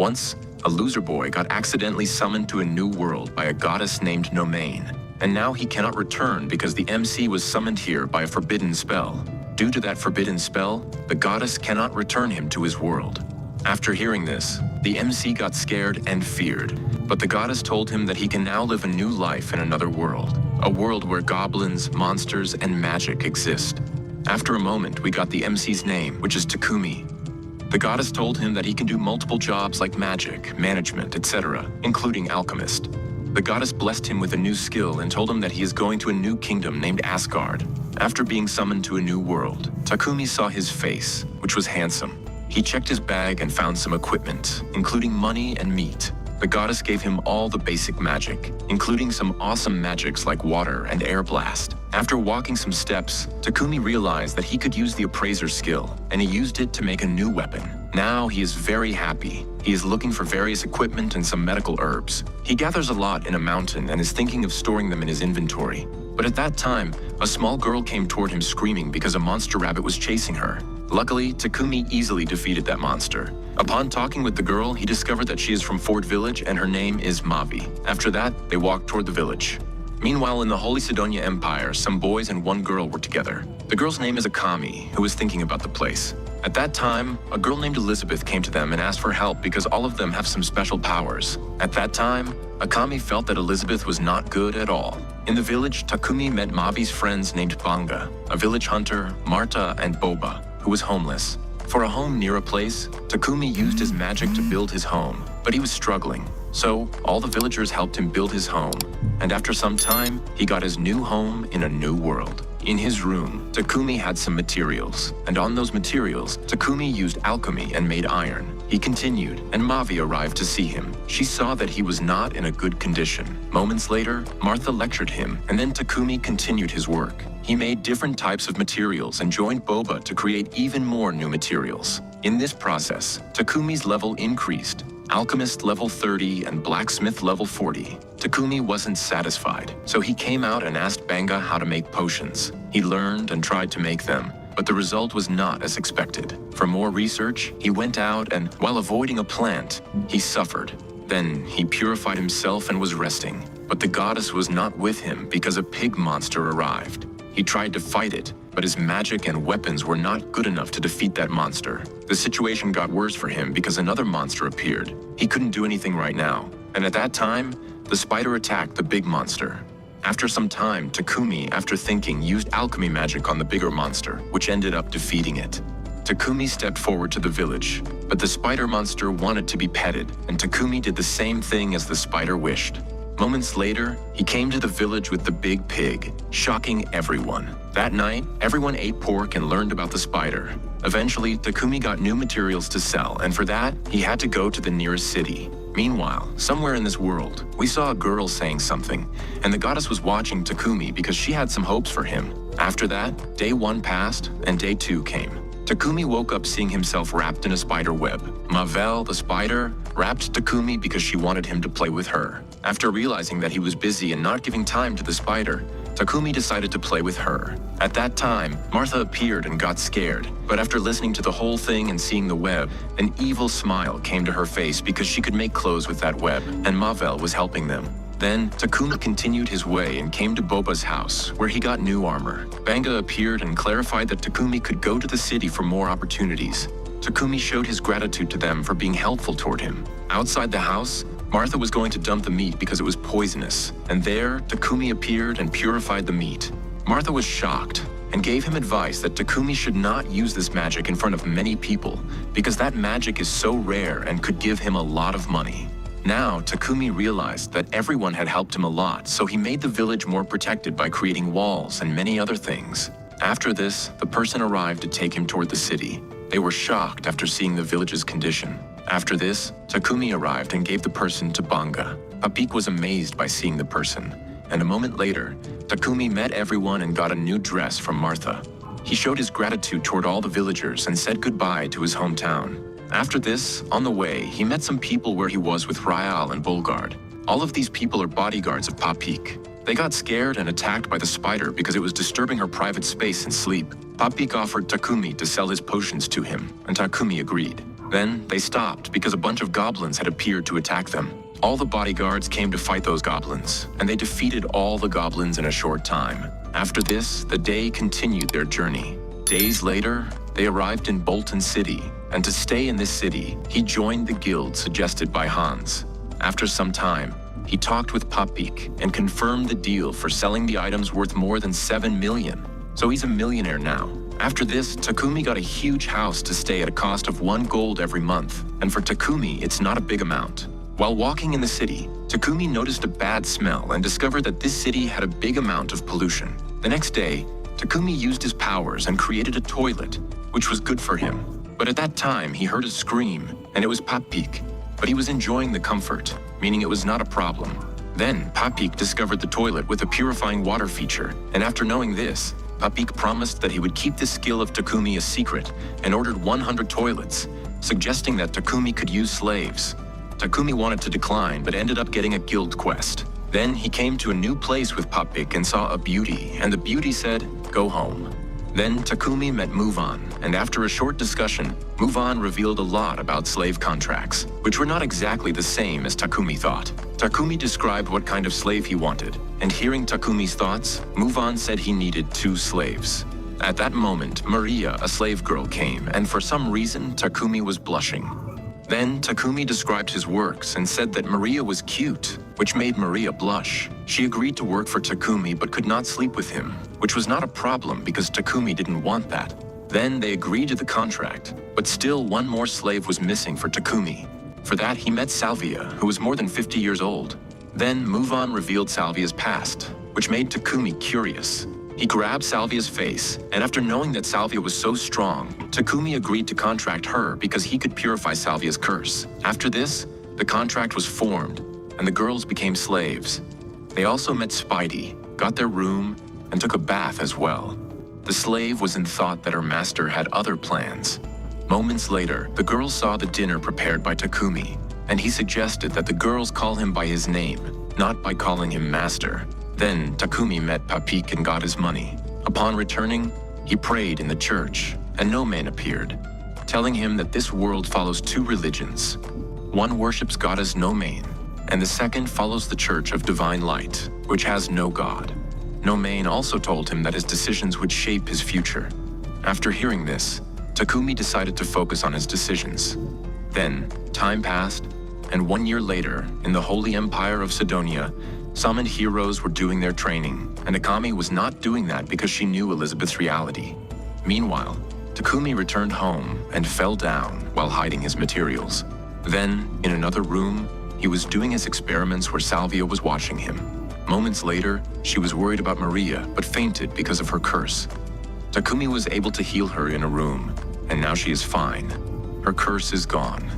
Once, a loser boy got accidentally summoned to a new world by a goddess named Nomain, and now he cannot return because the MC was summoned here by a forbidden spell. Due to that forbidden spell, the goddess cannot return him to his world. After hearing this, the MC got scared and feared, but the goddess told him that he can now live a new life in another world, a world where goblins, monsters, and magic exist. After a moment, we got the MC's name, which is Takumi. The goddess told him that he can do multiple jobs like magic, management, etc., including Alchemist. The goddess blessed him with a new skill and told him that he is going to a new kingdom named Asgard. After being summoned to a new world, Takumi saw his face, which was handsome. He checked his bag and found some equipment, including money and meat. The goddess gave him all the basic magic, including some awesome magics like water and air blast. After walking some steps, Takumi realized that he could use the appraiser skill, and he used it to make a new weapon. Now he is very happy. He is looking for various equipment and some medical herbs. He gathers a lot in a mountain and is thinking of storing them in his inventory. But at that time, a small girl came toward him screaming because a monster rabbit was chasing her. Luckily, Takumi easily defeated that monster. Upon talking with the girl, he discovered that she is from Fort Village and her name is Mavi. After that, they walked toward the village. Meanwhile, in the Holy Sidonia Empire, some boys and one girl were together. The girl's name is Akami, who was thinking about the place. At that time, a girl named Elizabeth came to them and asked for help because all of them have some special powers. At that time, Akami felt that Elizabeth was not good at all. In the village, Takumi met Mavi's friends named Banga, a village hunter, Marta, and Boba, who was homeless. For a home near a place, Takumi used his magic to build his home, but he was struggling. So, all the villagers helped him build his home, and after some time, he got his new home in a new world. In his room, Takumi had some materials, and on those materials, Takumi used alchemy and made iron. He continued, and Mavi arrived to see him. She saw that he was not in a good condition. Moments later, Martha lectured him, and then Takumi continued his work. He made different types of materials and joined Boba to create even more new materials. In this process, Takumi's level increased. Alchemist level 30 and Blacksmith level 40. Takumi wasn't satisfied, so he came out and asked Banga how to make potions. He learned and tried to make them, but the result was not as expected. For more research, he went out and, while avoiding a plant, he suffered. Then he purified himself and was resting, but the goddess was not with him because a pig monster arrived. He tried to fight it, but his magic and weapons were not good enough to defeat that monster. The situation got worse for him because another monster appeared. He couldn't do anything right now, and at that time, the spider attacked the big monster. After some time, Takumi, after thinking, used alchemy magic on the bigger monster, which ended up defeating it. Takumi stepped forward to the village, but the spider monster wanted to be petted, and Takumi did the same thing as the spider wished. Moments later, he came to the village with the big pig, shocking everyone. That night, everyone ate pork and learned about the spider. Eventually, Takumi got new materials to sell, and for that, he had to go to the nearest city. Meanwhile, somewhere in this world, we saw a girl saying something, and the goddess was watching Takumi because she had some hopes for him. After that, day 1 passed, and day 2 came. Takumi woke up seeing himself wrapped in a spider web. Mavel, the spider, wrapped Takumi because she wanted him to play with her. After realizing that he was busy and not giving time to the spider, Takumi decided to play with her. At that time, Martha appeared and got scared, but after listening to the whole thing and seeing the web, an evil smile came to her face because she could make clothes with that web, and Mavel was helping them. Then, Takumi continued his way and came to Boba's house, where he got new armor. Banga appeared and clarified that Takumi could go to the city for more opportunities. Takumi showed his gratitude to them for being helpful toward him. Outside the house, Martha was going to dump the meat because it was poisonous, and there, Takumi appeared and purified the meat. Martha was shocked and gave him advice that Takumi should not use this magic in front of many people because that magic is so rare and could give him a lot of money. Now, Takumi realized that everyone had helped him a lot, so he made the village more protected by creating walls and many other things. After this, the person arrived to take him toward the city. They were shocked after seeing the village's condition. After this, Takumi arrived and gave the person to Banga. Papik was amazed by seeing the person, and a moment later, Takumi met everyone and got a new dress from Martha. He showed his gratitude toward all the villagers and said goodbye to his hometown. After this, on the way, he met some people where he was with Raal and Bolgard. All of these people are bodyguards of Papik. They got scared and attacked by the spider because it was disturbing her private space and sleep. Papik offered Takumi to sell his potions to him, and Takumi agreed. Then they stopped because a bunch of goblins had appeared to attack them. All the bodyguards came to fight those goblins, and they defeated all the goblins in a short time. After this, the day continued their journey. Days later, they arrived in Bolton City, and to stay in this city, he joined the guild suggested by Hans. After some time, he talked with Papik and confirmed the deal for selling the items worth more than 7 million. So he's a millionaire now. After this, Takumi got a huge house to stay at a cost of 1 gold every month, and for Takumi, it's not a big amount. While walking in the city, Takumi noticed a bad smell and discovered that this city had a big amount of pollution. The next day, Takumi used his powers and created a toilet, which was good for him. But at that time, he heard a scream, and it was Papik. But he was enjoying the comfort, meaning it was not a problem. Then, Papik discovered the toilet with a purifying water feature, and after knowing this, Papik promised that he would keep the skill of Takumi a secret and ordered 100 toilets, suggesting that Takumi could use slaves. Takumi wanted to decline, but ended up getting a guild quest. Then he came to a new place with Papik and saw a beauty, and the beauty said, "Go home." Then Takumi met Move-On, and after a short discussion, Move-On revealed a lot about slave contracts, which were not exactly the same as Takumi thought. Takumi described what kind of slave he wanted, and hearing Takumi's thoughts, Move-On said he needed 2 slaves. At that moment, Maria, a slave girl, came, and for some reason, Takumi was blushing. Then Takumi described his works and said that Maria was cute, which made Maria blush. She agreed to work for Takumi but could not sleep with him, which was not a problem because Takumi didn't want that. Then they agreed to the contract, but still one more slave was missing for Takumi. For that, he met Salvia, who was more than 50 years old. Then Move-On revealed Salvia's past, which made Takumi curious. He grabbed Salvia's face, and after knowing that Salvia was so strong, Takumi agreed to contract her because he could purify Salvia's curse. After this, the contract was formed, and the girls became slaves. They also met Spidey, got their room, and took a bath as well. The slave was in thought that her master had other plans. Moments later, the girls saw the dinner prepared by Takumi, and he suggested that the girls call him by his name, not by calling him master. Then Takumi met Papik and got his money. Upon returning, he prayed in the church, and no man appeared, telling him that this world follows 2 religions. One worships goddess Nomain, and the second follows the Church of Divine Light, which has no god. Nomain also told him that his decisions would shape his future. After hearing this, Takumi decided to focus on his decisions. Then, time passed, and 1 year later, in the Holy Empire of Sidonia, summoned heroes were doing their training, and Akami was not doing that because she knew Elizabeth's reality. Meanwhile, Takumi returned home and fell down while hiding his materials. Then, in another room, he was doing his experiments where Salvia was watching him. Moments later, she was worried about Maria, but fainted because of her curse. Takumi was able to heal her in a room, and now she is fine. Her curse is gone.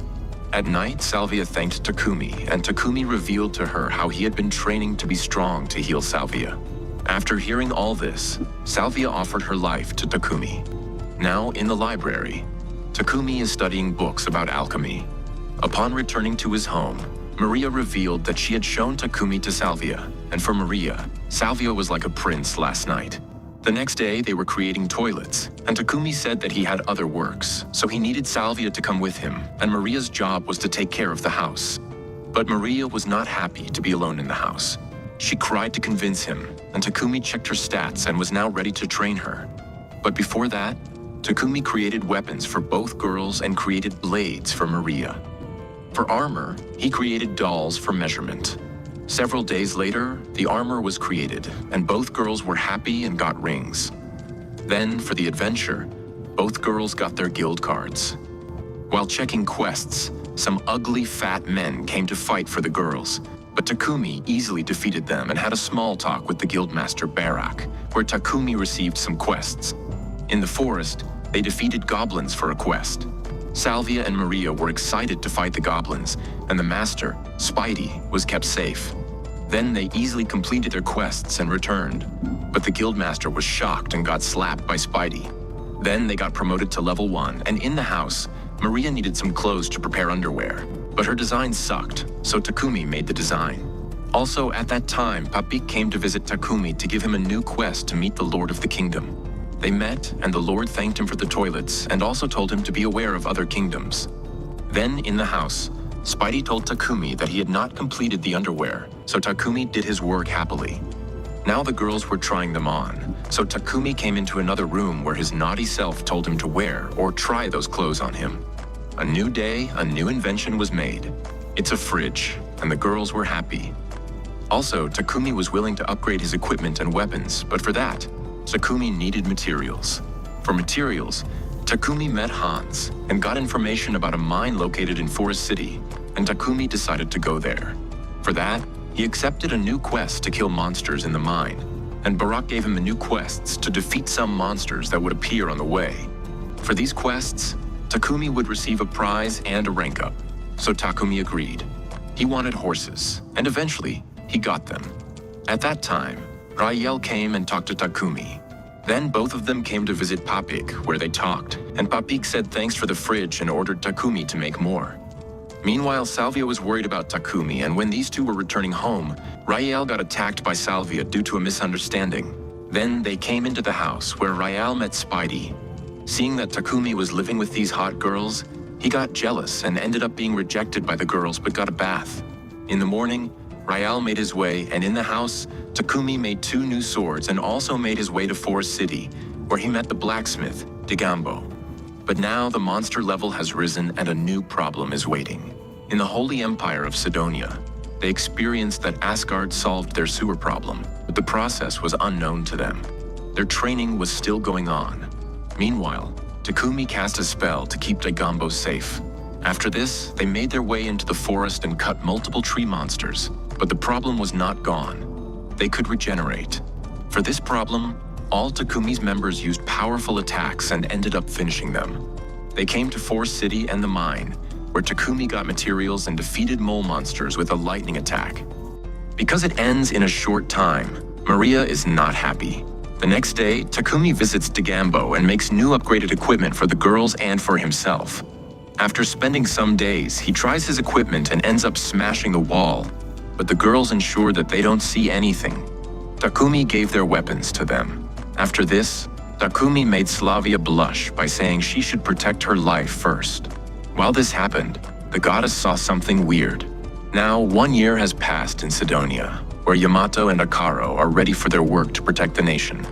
At night, Salvia thanked Takumi, and Takumi revealed to her how he had been training to be strong to heal Salvia. After hearing all this, Salvia offered her life to Takumi. Now, in the library, Takumi is studying books about alchemy. Upon returning to his home, Maria revealed that she had shown Takumi to Salvia, and for Maria, Salvia was like a prince last night. The next day, they were creating toilets, and Takumi said that he had other works, so he needed Salvia to come with him, and Maria's job was to take care of the house. But Maria was not happy to be alone in the house. She cried to convince him, and Takumi checked her stats and was now ready to train her. But before that, Takumi created weapons for both girls and created blades for Maria. For armor, he created dolls for measurement. Several days later, the armor was created, and both girls were happy and got rings. Then, for the adventure, both girls got their guild cards. While checking quests, some ugly fat men came to fight for the girls, but Takumi easily defeated them and had a small talk with the guildmaster Barak, where Takumi received some quests. In the forest, they defeated goblins for a quest. Salvia and Maria were excited to fight the goblins, and the master, Spidey, was kept safe. Then they easily completed their quests and returned, but the guildmaster was shocked and got slapped by Spidey. Then they got promoted to level 1, and in the house, Maria needed some clothes to prepare underwear, but her design sucked, so Takumi made the design. Also, at that time, Papik came to visit Takumi to give him a new quest to meet the Lord of the Kingdom. They met, and the Lord thanked him for the toilets and also told him to be aware of other kingdoms. Then, in the house, Spidey told Takumi that he had not completed the underwear, so Takumi did his work happily. Now the girls were trying them on, so Takumi came into another room where his naughty self told him to wear or try those clothes on him. A new day, a new invention was made. It's a fridge, and the girls were happy. Also, Takumi was willing to upgrade his equipment and weapons, but for that, Takumi needed materials. For materials, Takumi met Hans and got information about a mine located in Forest City, and Takumi decided to go there. For that, he accepted a new quest to kill monsters in the mine, and Barak gave him new quests to defeat some monsters that would appear on the way. For these quests, Takumi would receive a prize and a rank up, so Takumi agreed. He wanted horses, and eventually, he got them. At that time, Rael came and talked to Takumi. Then both of them came to visit Papik, where they talked, and Papik said thanks for the fridge and ordered Takumi to make more. Meanwhile, Salvia was worried about Takumi, and when these two were returning home, Rael got attacked by Salvia due to a misunderstanding. Then they came into the house, where Rael met Spidey. Seeing that Takumi was living with these hot girls, he got jealous and ended up being rejected by the girls but got a bath. In the morning, Rael made his way, and in the house, Takumi made 2 new swords and also made his way to Forest City, where he met the blacksmith, Digambo. But now the monster level has risen and a new problem is waiting. In the Holy Empire of Sidonia, they experienced that Asgard solved their sewer problem, but the process was unknown to them. Their training was still going on. Meanwhile, Takumi cast a spell to keep Digambo safe. After this, they made their way into the forest and cut multiple tree monsters, but the problem was not gone. They could regenerate. For this problem, all Takumi's members used powerful attacks and ended up finishing them. They came to Forest City and the mine, where Takumi got materials and defeated mole monsters with a lightning attack. Because it ends in a short time, Maria is not happy. The next day, Takumi visits Digambo and makes new upgraded equipment for the girls and for himself. After spending some days, he tries his equipment and ends up smashing the wall, but the girls ensure that they don't see anything. Takumi gave their weapons to them. After this, Takumi made Slavia blush by saying she should protect her life first. While this happened, the goddess saw something weird. Now, 1 year has passed in Sidonia, where Yamato and Akaro are ready for their work to protect the nation.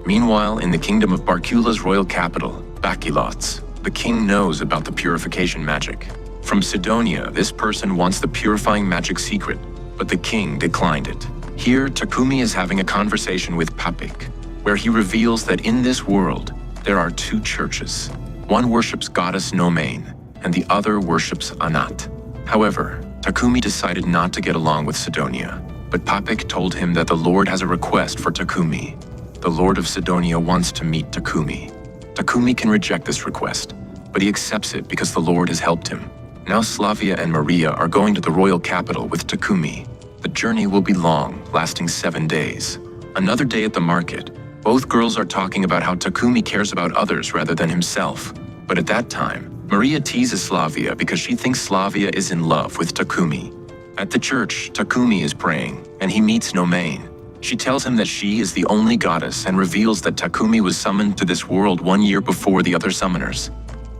Meanwhile, in the kingdom of Barkula's royal capital, Bakilots, the king knows about the purification magic. From Sidonia, this person wants the purifying magic secret, but the king declined it. Here, Takumi is having a conversation with Papik, where he reveals that in this world, there are 2 churches. One worships goddess Nomain, and the other worships Anat. However, Takumi decided not to get along with Sidonia, but Papik told him that the Lord has a request for Takumi. The Lord of Sidonia wants to meet Takumi. Takumi can reject this request, but he accepts it because the Lord has helped him. Now Slavia and Maria are going to the royal capital with Takumi. The journey will be long, lasting 7 days. Another day at the market, both girls are talking about how Takumi cares about others rather than himself. But at that time, Maria teases Slavia because she thinks Slavia is in love with Takumi. At the church, Takumi is praying, and he meets Nomain. She tells him that she is the only goddess and reveals that Takumi was summoned to this world 1 year before the other summoners.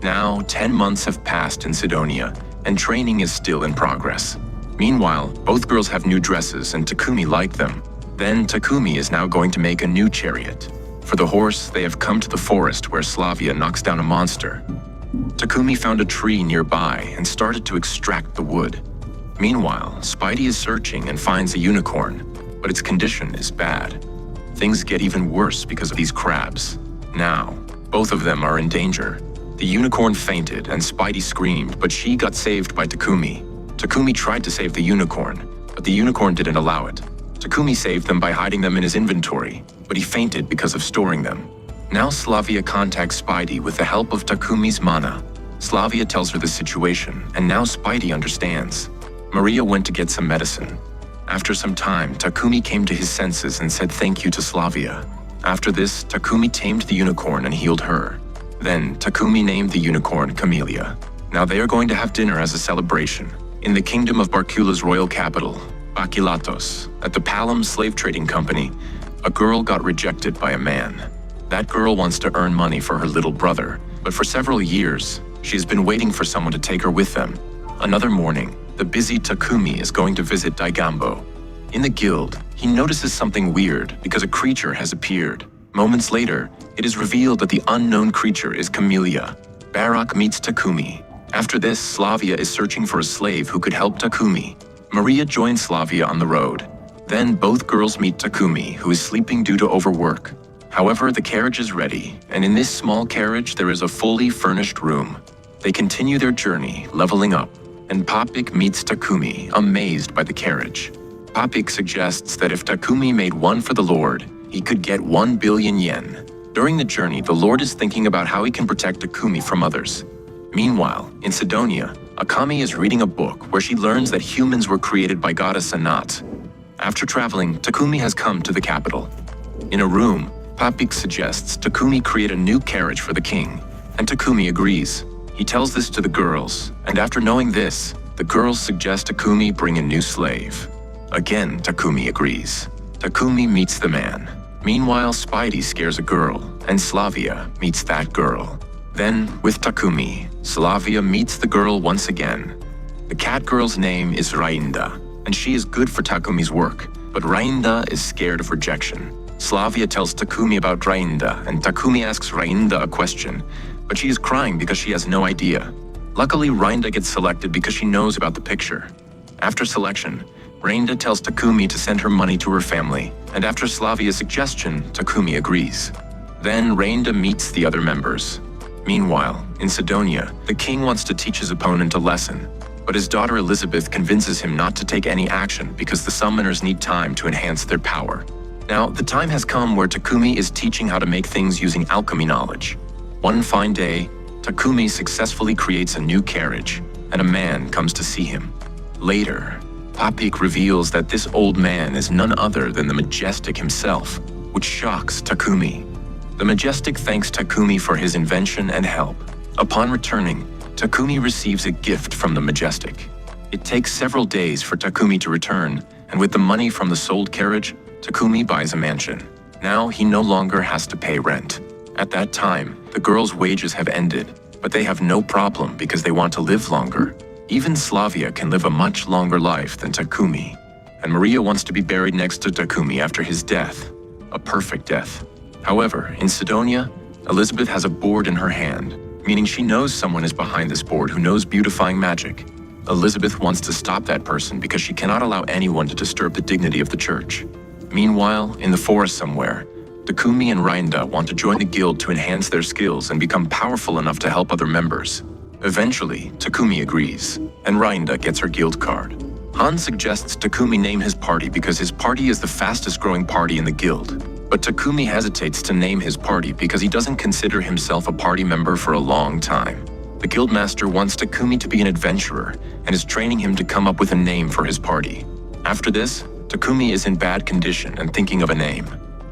Now, 10 months have passed in Sidonia, and training is still in progress. Meanwhile, both girls have new dresses and Takumi liked them. Then Takumi is now going to make a new chariot. For the horse, they have come to the forest where Slavia knocks down a monster. Takumi found a tree nearby and started to extract the wood. Meanwhile, Spidey is searching and finds a unicorn, but its condition is bad. Things get even worse because of these crabs. Now, both of them are in danger. The unicorn fainted and Spidey screamed, but she got saved by Takumi. Takumi tried to save the unicorn, but the unicorn didn't allow it. Takumi saved them by hiding them in his inventory, but he fainted because of storing them. Now Slavia contacts Spidey with the help of Takumi's mana. Slavia tells her the situation, and now Spidey understands. Maria went to get some medicine. After some time, Takumi came to his senses and said thank you to Slavia. After this, Takumi tamed the unicorn and healed her. Then, Takumi named the unicorn Camellia. Now they are going to have dinner as a celebration. In the kingdom of Barkula's royal capital, Bakilatos, at the Palom slave trading company, a girl got rejected by a man. That girl wants to earn money for her little brother, but for several years, She has been waiting for someone to take her with them. Another morning, the busy Takumi is going to visit Daigambo. In the guild, he notices something weird because a creature has appeared. Moments later, it is revealed that the unknown creature is Camellia. Barak meets Takumi. After this, Slavia is searching for a slave who could help Takumi. Maria joins Slavia on the road. Then both girls meet Takumi, who is sleeping due to overwork. However, the carriage is ready, and in this small carriage there is a fully furnished room. They continue their journey, leveling up, and Papik meets Takumi, amazed by the carriage. Papik suggests that if Takumi made one for the Lord, he could get 1 billion yen. During the journey, the Lord is thinking about how he can protect Takumi from others. Meanwhile, in Sidonia, Akami is reading a book where she learns that humans were created by goddess Anat. After traveling, Takumi has come to the capital. In a room, Papik suggests Takumi create a new carriage for the king, and Takumi agrees. He tells this to the girls, and after knowing this, the girls suggest Takumi bring a new slave. Again, Takumi agrees. Takumi meets the man. Meanwhile, Spidey scares a girl, and Slavia meets that girl. Then, with Takumi, Slavia meets the girl once again. The cat girl's name is Rainda, and she is good for Takumi's work, but Rainda is scared of rejection. Slavia tells Takumi about Rainda, and Takumi asks Rainda a question, but she is crying because she has no idea. Luckily, Rainda gets selected because she knows about the picture. After selection, Rainda tells Takumi to send her money to her family, and after Slavia's suggestion, Takumi agrees. Then Rainda meets the other members. Meanwhile, in Sidonia, the king wants to teach his opponent a lesson, but his daughter Elizabeth convinces him not to take any action because the summoners need time to enhance their power. Now, the time has come where Takumi is teaching how to make things using alchemy knowledge. One fine day, Takumi successfully creates a new carriage, and a man comes to see him. Later, Papik reveals that this old man is none other than the Majestic himself, which shocks Takumi. The Majestic thanks Takumi for his invention and help. Upon returning, Takumi receives a gift from the Majestic. It takes several days for Takumi to return, and with the money from the sold carriage, Takumi buys a mansion. Now he no longer has to pay rent. At that time, the girls' wages have ended, but they have no problem because they want to live longer. Even Slavia can live a much longer life than Takumi, and Maria wants to be buried next to Takumi after his death. A perfect death. However, in Sidonia, Elizabeth has a board in her hand, meaning she knows someone is behind this board who knows beautifying magic. Elizabeth wants to stop that person because she cannot allow anyone to disturb the dignity of the church. Meanwhile, in the forest somewhere, Takumi and Rainda want to join the guild to enhance their skills and become powerful enough to help other members. Eventually, Takumi agrees, and Rainda gets her guild card. Han suggests Takumi name his party because his party is the fastest growing party in the guild. But Takumi hesitates to name his party because he doesn't consider himself a party member for a long time. The guildmaster wants Takumi to be an adventurer and is training him to come up with a name for his party. After this, Takumi is in bad condition and thinking of a name.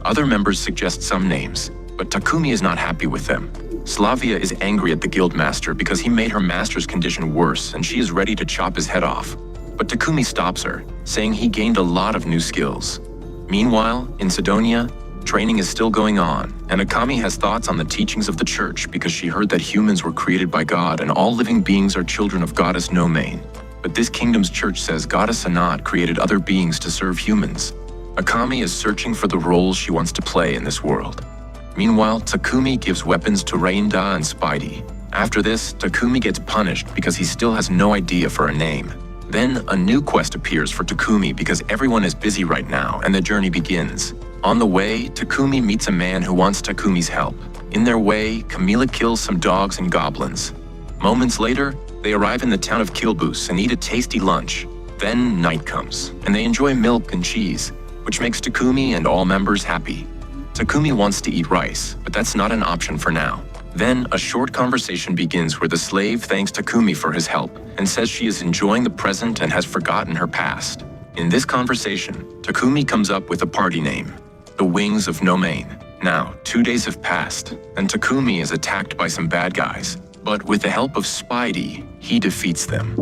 Other members suggest some names, but Takumi is not happy with them. Slavia is angry at the guildmaster because he made her master's condition worse and she is ready to chop his head off. But Takumi stops her, saying he gained a lot of new skills. Meanwhile, in Sidonia, training is still going on, and Akami has thoughts on the teachings of the church because she heard that humans were created by God and all living beings are children of goddess Nomain. But this kingdom's church says goddess Anat created other beings to serve humans. Akami is searching for the roles she wants to play in this world. Meanwhile, Takumi gives weapons to Rainda and Spidey. After this, Takumi gets punished because he still has no idea for a name. Then, a new quest appears for Takumi because everyone is busy right now and the journey begins. On the way, Takumi meets a man who wants Takumi's help. In their way, Camilla kills some dogs and goblins. Moments later, they arrive in the town of Kilbus and eat a tasty lunch. Then night comes, and they enjoy milk and cheese, which makes Takumi and all members happy. Takumi wants to eat rice, but that's not an option for now. Then, a short conversation begins where the slave thanks Takumi for his help and says she is enjoying the present and has forgotten her past. In this conversation, Takumi comes up with a party name, the Wings of Nomain. Now, 2 days have passed, and Takumi is attacked by some bad guys, but with the help of Spidey, he defeats them.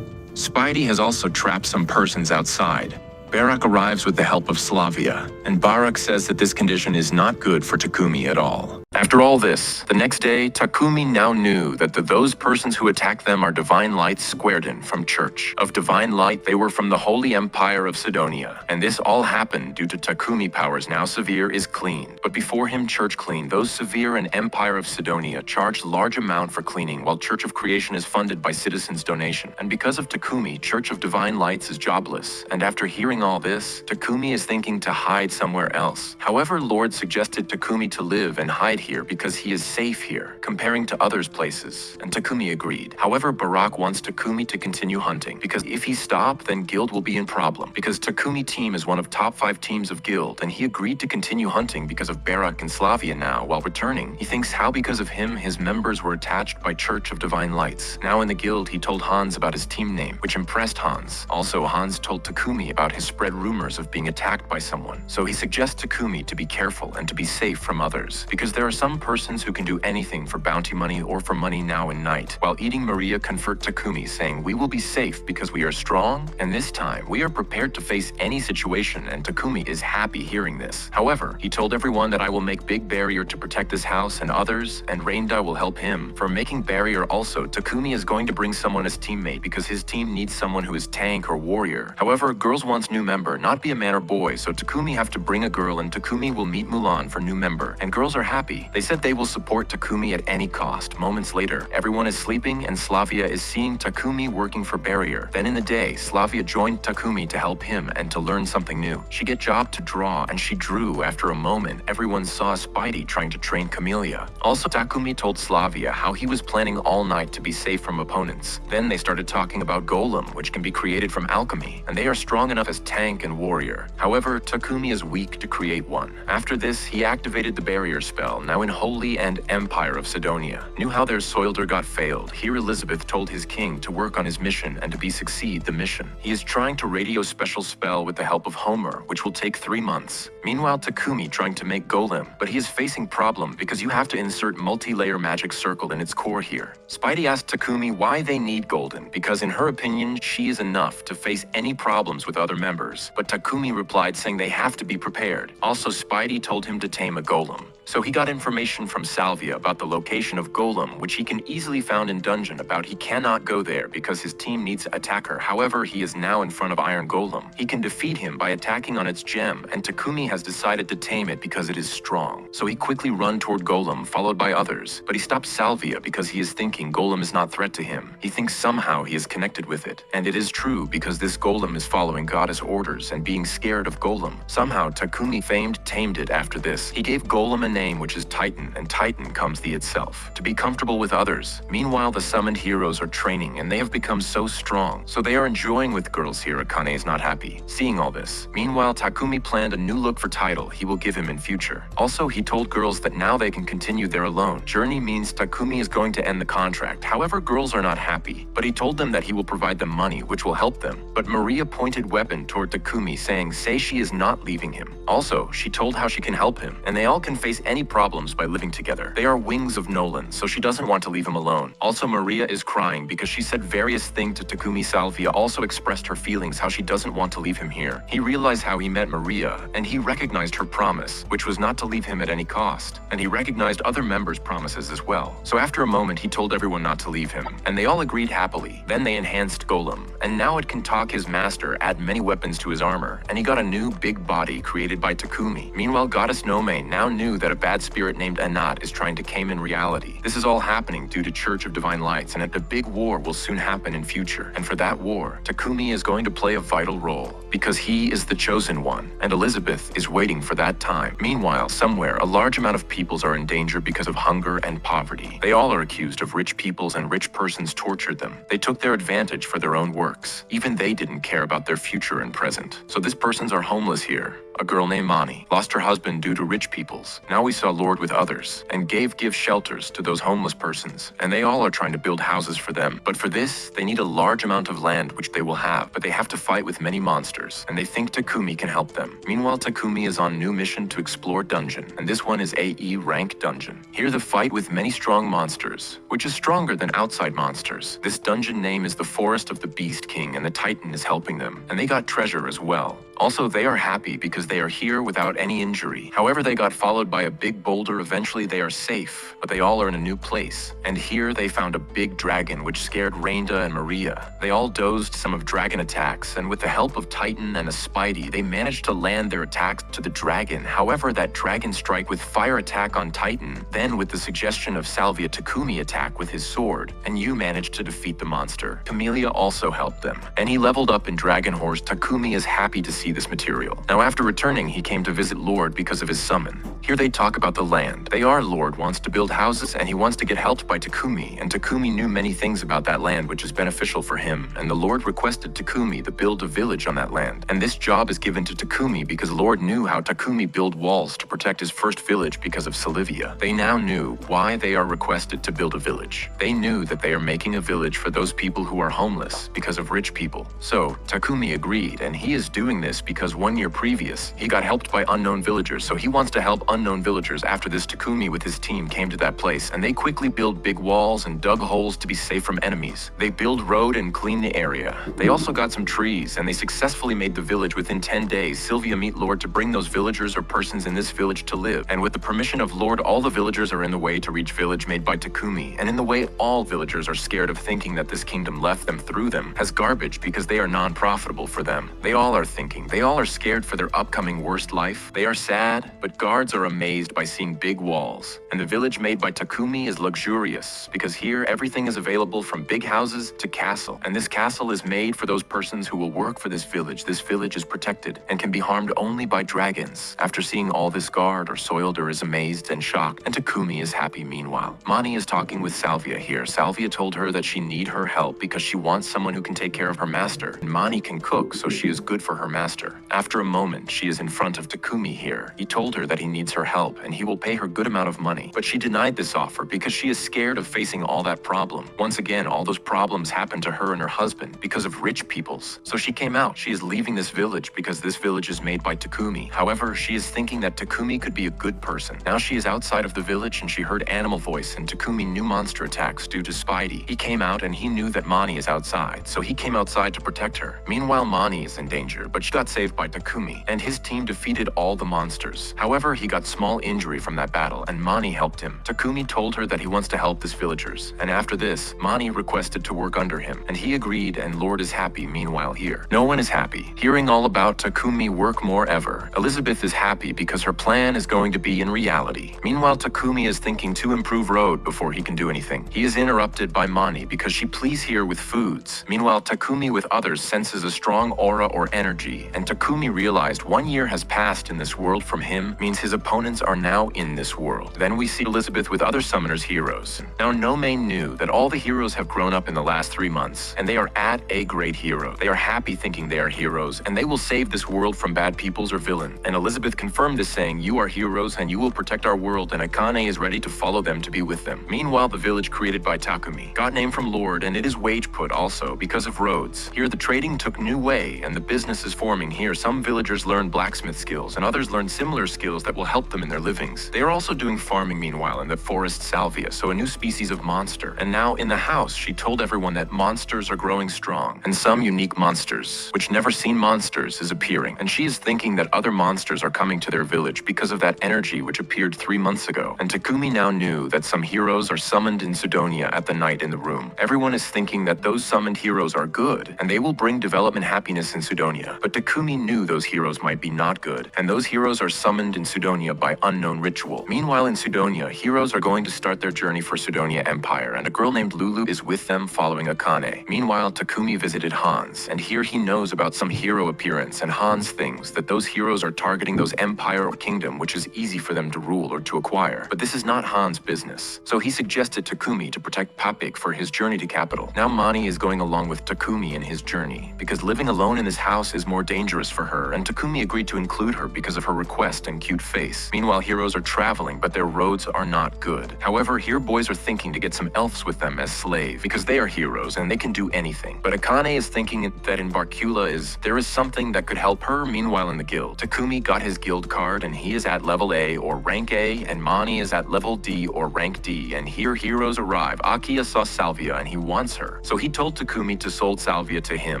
Spidey has also trapped some persons outside. Barak arrives with the help of Slavia, and Barak says that this condition is not good for Takumi at all. After all this, the next day, Takumi now knew that those persons who attacked them are divine lights squared in from Church of Divine Light. They were from the Holy Empire of Sidonia, and this all happened due to Takumi powers now severe is clean. But before him Church cleaned, those severe and Empire of Sidonia charged large amount for cleaning, while Church of Creation is funded by citizens' donation. And because of Takumi, Church of Divine Lights is jobless. And after hearing all this, Takumi is thinking to hide somewhere else. However, Lord suggested Takumi to live and hide here because he is safe here, comparing to others' places, and Takumi agreed. However, Barak wants Takumi to continue hunting, because if he stops, then Guild will be in problem, because Takumi team is one of top 5 teams of Guild, and he agreed to continue hunting because of Barak and Slavia now. While returning, he thinks how because of him, his members were attached by Church of Divine Lights. Now in the Guild, he told Hans about his team name, which impressed Hans. Also, Hans told Takumi about his spread rumors of being attacked by someone, so he suggests Takumi to be careful and to be safe from others, because there are some persons who can do anything for bounty money or for money now and night. While eating, Maria comfort Takumi, saying, "We will be safe because we are strong, and this time we are prepared to face any situation," and Takumi is happy hearing this. However, he told everyone that I will make big barrier to protect this house and others, and Reinda will help him for making barrier. Also, Takumi is going to bring someone as teammate because his team needs someone who is tank or warrior. However, girls wants new member, not be a man or boy, so Takumi have to bring a girl, and Takumi will meet Mulan for new member, and girls are happy. They said they will support Takumi at any cost. Moments later, everyone is sleeping and Slavia is seeing Takumi working for barrier. Then in the day, Slavia joined Takumi to help him and to learn something new. She get job to draw, and she drew. After a moment, everyone saw Spidey trying to train Camellia. Also, Takumi told Slavia how he was planning all night to be safe from opponents. Then they started talking about Golem, which can be created from alchemy, and they are strong enough as tank and warrior. However, Takumi is weak to create one. After this, he activated the barrier spell, now in Holy and Empire of Sidonia. Knew how their Soilder got failed. Here Elizabeth told his king to work on his mission and to be succeed the mission. He is trying to radio special spell with the help of Homer, which will take 3 months. Meanwhile, Takumi trying to make Golem, but he is facing problem because you have to insert multi-layer magic circle in its core here. Spidey asked Takumi why they need Golden, because in her opinion, she is enough to face any problems with other members. But Takumi replied saying they have to be prepared. Also, Spidey told him to tame a Golem. So he got information from Salvia about the location of Golem, which he can easily found in dungeon about. He cannot go there because his team needs to attack her. However, he is now in front of Iron Golem. He can defeat him by attacking on its gem, and Takumi has decided to tame it because it is strong. So he quickly run toward Golem, followed by others. But he stops Salvia because he is thinking Golem is not threat to him. He thinks somehow he is connected with it. And it is true because this Golem is following goddess orders and being scared of Golem. Somehow Takumi tamed it after this. He gave Golem a name which is Titan, and Titan comes the itself, to be comfortable with others. Meanwhile, the summoned heroes are training, and they have become so strong, so they are enjoying with girls here. Akane is not happy, seeing all this. Meanwhile, Takumi planned a new look for title he will give him in future. Also, he told girls that now they can continue their alone journey, means Takumi is going to end the contract. However, girls are not happy, but he told them that he will provide them money, which will help them. But Maria pointed weapon toward Takumi, saying, say she is not leaving him. Also, she told how she can help him, and they all can face any problems by living together. They are wings of Nolan, so she doesn't want to leave him alone. Also, Maria is crying because she said various things to Takumi. Salvia also expressed her feelings, how she doesn't want to leave him here. He realized how he met Maria, and he recognized her promise, which was not to leave him at any cost. And he recognized other members' promises as well. So after a moment, he told everyone not to leave him, and they all agreed happily. Then they enhanced Golem, and now it can talk. His master add many weapons to his armor, and he got a new big body created by Takumi. Meanwhile, goddess Nome now knew that a bad spirit named Anat is trying to came in reality. This is all happening due to Church of Divine Lights, and a big war will soon happen in future. And for that war, Takumi is going to play a vital role, because he is the chosen one, and Elizabeth is waiting for that time. Meanwhile, somewhere, a large amount of peoples are in danger because of hunger and poverty. They all are accused of rich peoples, and rich persons tortured them. They took their advantage for their own works. Even they didn't care about their future and present. So these persons are homeless here. A girl named Mani lost her husband due to rich peoples. Now we saw Lord with others, and give shelters to those homeless persons, and they all are trying to build houses for them. But for this, they need a large amount of land, which they will have, but they have to fight with many monsters, and they think Takumi can help them. Meanwhile, Takumi is on new mission to explore dungeon, and this one is AE rank dungeon. Here the fight with many strong monsters, which is stronger than outside monsters. This dungeon name is the Forest of the Beast King, and the Titan is helping them, and they got treasure as well. Also, they are happy because they are here without any injury. However, they got followed by a big boulder. Eventually, they are safe, but they all are in a new place. And here they found a big dragon which scared Rainda and Maria. They all dozed some of dragon attacks, and with the help of Titan and a Spidey, they managed to land their attacks to the dragon. However, that dragon strike with fire attack on Titan, then with the suggestion of Salvia Takumi attack with his sword, and you managed to defeat the monster. Camellia also helped them, and he leveled up in Dragon Horse. Takumi is happy to see this material. Now after returning, he came to visit Lord because of his summon. Here they talk about the land. Lord wants to build houses and he wants to get helped by Takumi, and Takumi knew many things about that land which is beneficial for him, and the Lord requested Takumi to build a village on that land. And this job is given to Takumi because Lord knew how Takumi built walls to protect his first village because of Salivia. They now knew why they are requested to build a village. They knew that they are making a village for those people who are homeless because of rich people. So Takumi agreed, and he is doing this because 1 year previous, he got helped by unknown villagers, so he wants to help unknown villagers. After this, Takumi with his team came to that place, and they quickly built big walls and dug holes to be safe from enemies. They build road and clean the area. They also got some trees, and they successfully made the village. Within 10 days, Sylvia meet Lord to bring those villagers or persons in this village to live. And with the permission of Lord, all the villagers are in the way to reach village made by Takumi. And in the way, all villagers are scared of thinking that this kingdom left them through them as garbage because they are non-profitable for them. They all are thinking. They all are scared for their upcoming worst life. They are sad, but guards are amazed by seeing big walls. And the village made by Takumi is luxurious because here everything is available from big houses to castle. And this castle is made for those persons who will work for this village. This village is protected and can be harmed only by dragons. After seeing all this, guard or Soilder is amazed and shocked, and Takumi is happy. Meanwhile, Mani is talking with Salvia here. Salvia told her that she need her help because she wants someone who can take care of her master. And Mani can cook, so she is good for her master. After a moment, she is in front of Takumi here. He told her that he needs her help and he will pay her good amount of money. But she denied this offer because she is scared of facing all that problem. Once again, all those problems happened to her and her husband because of rich peoples. So she came out. She is leaving this village because this village is made by Takumi. However, she is thinking that Takumi could be a good person. Now she is outside of the village and she heard animal voice, and Takumi knew monster attacks due to Spidey. He came out and he knew that Mani is outside, so he came outside to protect her. Meanwhile, Mani is in danger, but she got saved by Takumi, and his team defeated all the monsters. However, he got small injury from that battle, and Mani helped him. Takumi told her that he wants to help his villagers, and after this, Mani requested to work under him, and he agreed, and Lord is happy. Meanwhile here, no one is happy. Hearing all about Takumi work more ever, Elizabeth is happy because her plan is going to be in reality. Meanwhile, Takumi is thinking to improve road before he can do anything. He is interrupted by Mani because she pleads here with foods. Meanwhile, Takumi with others senses a strong aura or energy, and Takumi realized 1 year has passed in this world from him, means his opponents are now in this world. Then we see Elizabeth with other summoners heroes. Now Nomane knew that all the heroes have grown up in the last 3 months, and they are at a great hero. They are happy thinking they are heroes, and they will save this world from bad peoples or villain. And Elizabeth confirmed this, saying, "You are heroes and you will protect our world," and Akane is ready to follow them to be with them. Meanwhile, the village created by Takumi got name from Lord, and it is wage put also because of roads. Here the trading took new way and the business is forming here. Some villagers learn blacksmith skills and others learn similar skills that will help them in their livings. They are also doing farming meanwhile in the forest Salvia, so a new species of monster. And now in the house, she told everyone that monsters are growing strong, and some unique monsters, which never seen monsters, is appearing. And she is thinking that other monsters are coming to their village because of that energy which appeared 3 months ago. And Takumi now knew that some heroes are summoned in Sidonia at the night in the room. Everyone is thinking that those summoned heroes are good, and they will bring development happiness in Sidonia. But Takumi knew those heroes might be not good, and those heroes are summoned in Sidonia by unknown ritual. Meanwhile in Sidonia, heroes are going to start their journey for Sidonia Empire, and a girl named Lulu is with them following Akane. Meanwhile, Takumi visited Hans, and here he knows about some hero appearance, and Hans thinks that those heroes are targeting those empire or kingdom which is easy for them to rule or to acquire. But this is not Hans' business, so he suggested Takumi to protect Papik for his journey to capital. Now Mani is going along with Takumi in his journey, because living alone in this house is more dangerous for her, and Takumi agreed to include her because of her request and cute face. Meanwhile, heroes are traveling, but their roads are not good. However, here boys are thinking to get some elves with them as slave, because they are heroes and they can do anything. But Akane is thinking that in Barcula there is something that could help her. Meanwhile in the guild, Takumi got his guild card and he is at level A or rank A, and Mani is at level D or rank D, and here heroes arrive. Akia saw Salvia and he wants her, so he told Takumi to sold Salvia to him,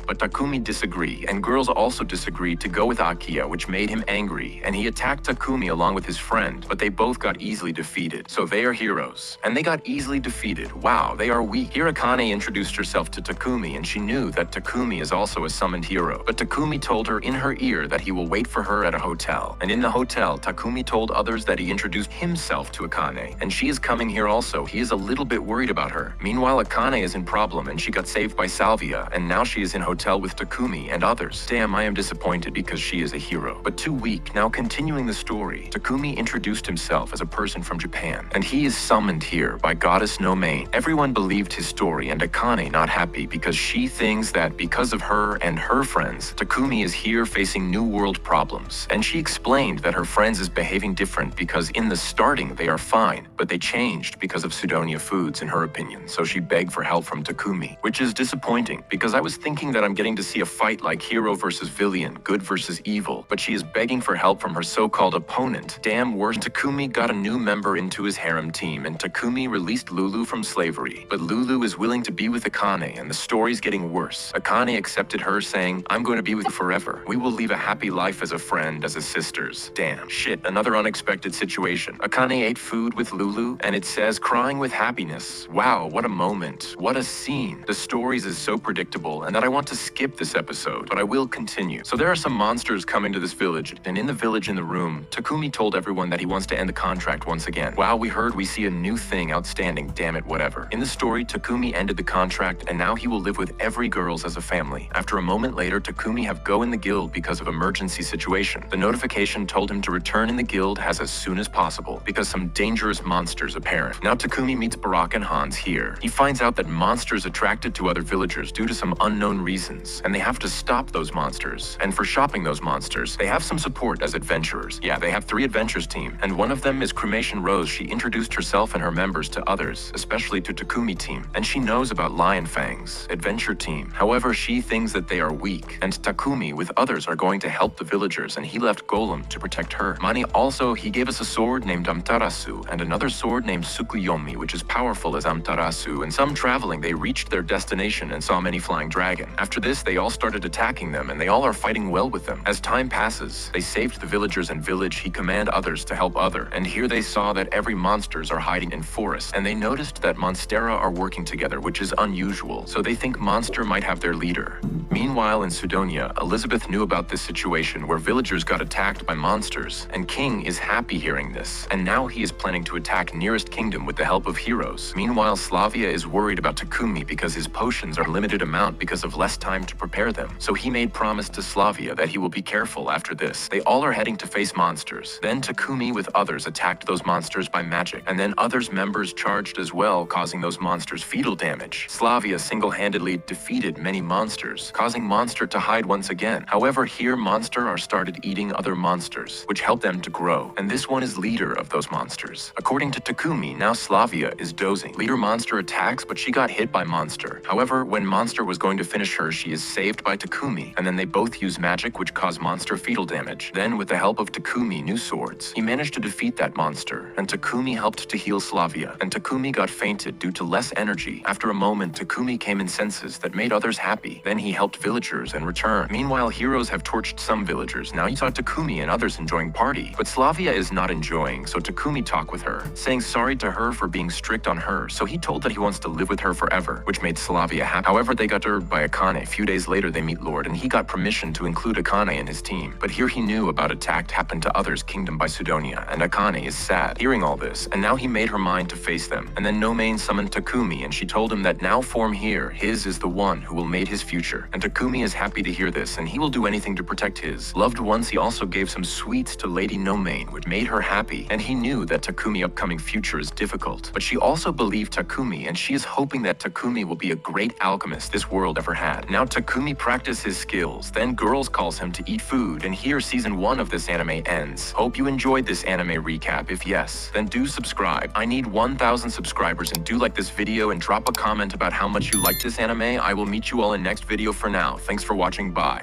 but Takumi disagreed, and girls also also disagreed to go with Akia, which made him angry, and he attacked Takumi along with his friend, but they both got easily defeated. So they are heroes. And they got easily defeated. Wow, they are weak. Here Akane introduced herself to Takumi, and she knew that Takumi is also a summoned hero. But Takumi told her in her ear that he will wait for her at a hotel. And in the hotel, Takumi told others that he introduced himself to Akane, and she is coming here also. He is a little bit worried about her. Meanwhile, Akane is in problem, and she got saved by Salvia, and now she is in hotel with Takumi and others. Damn, I am disappointed because she is a hero, but too weak. Now continuing the story, Takumi introduced himself as a person from Japan, and he is summoned here by goddess Nomane. Everyone believed his story, and Akane not happy because she thinks that because of her and her friends, Takumi is here facing new world problems. And she explained that her friends is behaving different because in the starting they are fine, but they changed because of Sidonia foods in her opinion, so she begged for help from Takumi, which is disappointing because I was thinking that I'm getting to see a fight like hero versus villain, good versus evil, but she is begging for help from her so-called opponent. Damn worse, Takumi got a new member into his harem team, and Takumi released Lulu from slavery. But Lulu is willing to be with Akane, and the story's getting worse. Akane accepted her, saying, I'm going to be with you forever. We will live a happy life as a friend, as a sisters. Damn. Shit, another unexpected situation. Akane ate food with Lulu, and it says crying with happiness. Wow, what a moment. What a scene. The stories is so predictable, and that I want to skip this episode, but I will continue. So there are some monsters coming to this village, and in the village in the room, Takumi told everyone that he wants to end the contract once again. Wow, we see a new thing outstanding, damn it, whatever. In the story, Takumi ended the contract, and now he will live with every girls as a family. After a moment later, Takumi have go in the guild because of emergency situation. The notification told him to return in the guild as soon as possible, because some dangerous monsters apparent. Now Takumi meets Barak and Hans here. He finds out that monsters attracted to other villagers due to some unknown reasons, and they have to stop those monsters. And for shopping those monsters, they have some support as adventurers. Yeah, they have 3 adventures team, and one of them is Cremation Rose. She introduced herself and her members to others, especially to Takumi team, and she knows about Lion Fang's adventure team. However, she thinks that they are weak, and Takumi with others are going to help the villagers, and he left Golem to protect her. Mani also, he gave us a sword named Amtarasu, and another sword named Tsukuyomi, which is powerful as Amtarasu, and some traveling, they reached their destination and saw many flying dragon. After this, they all started attacking them, and they all are fighting well with them. As time passes, they saved the villagers and village. He command others to help other, and here they saw that every monsters are hiding in forests, and they noticed that Monstera are working together, which is unusual, so they think Monster might have their leader. Meanwhile, in Sidonia, Elizabeth knew about this situation where villagers got attacked by monsters, and King is happy hearing this, and now he is planning to attack nearest kingdom with the help of heroes. Meanwhile, Slavia is worried about Takumi because his potions are limited amount because of less time to prepare them, so he made promise to Slavia that he will be careful after this. They all are heading to face monsters. Then Takumi with others attacked those monsters by magic, and then others members charged as well, causing those monsters fetal damage. Slavia single-handedly defeated many monsters, causing Monster to hide once again. However, here Monster are started eating other monsters, which helped them to grow, and this one is leader of those monsters. According to Takumi, now Slavia is dozing. Leader Monster attacks, but she got hit by Monster. However, when Monster was going to finish her, she is saved by Takumi, and then they both use magic which caused Monster fetal damage. Then, with the help of Takumi new swords, he managed to defeat that monster, and Takumi helped to heal Slavia, and Takumi got fainted due to less energy. After a moment, Takumi came in senses that made others happy. Then he helped villagers and returned. Meanwhile, heroes have torched some villagers. Now you saw Takumi and others enjoying party, but Slavia is not enjoying, so Takumi talked with her, saying sorry to her for being strict on her, so he told that he wants to live with her forever, which made Slavia happy. However, they got disturbed by Akane. A few days later, they meet Lord, and he got permission to include Akane in his team. But here he knew about attack happened to others' kingdom by Sidonia, and Akane is sad, hearing all this, and now he made her mind to face them. And then Nomane summoned Takumi, and she told him that now form here, his is the one who will made his future. And Takumi is happy to hear this, and he will do anything to protect his loved ones. He also gave some sweets to Lady Nomane, which made her happy, and he knew that Takumi upcoming future is difficult. But she also believed Takumi, and she is hoping that Takumi will be a great alchemist this world ever had. Now Takumi practices his skills, then girls calls him to eat food, and here season 1 of this anime ends. Hope you enjoyed this anime recap. If yes, then do subscribe. I need 1,000 subscribers, and do like this video and drop a comment about how much you like this anime. I will meet you all in next video. For now, thanks for watching, bye.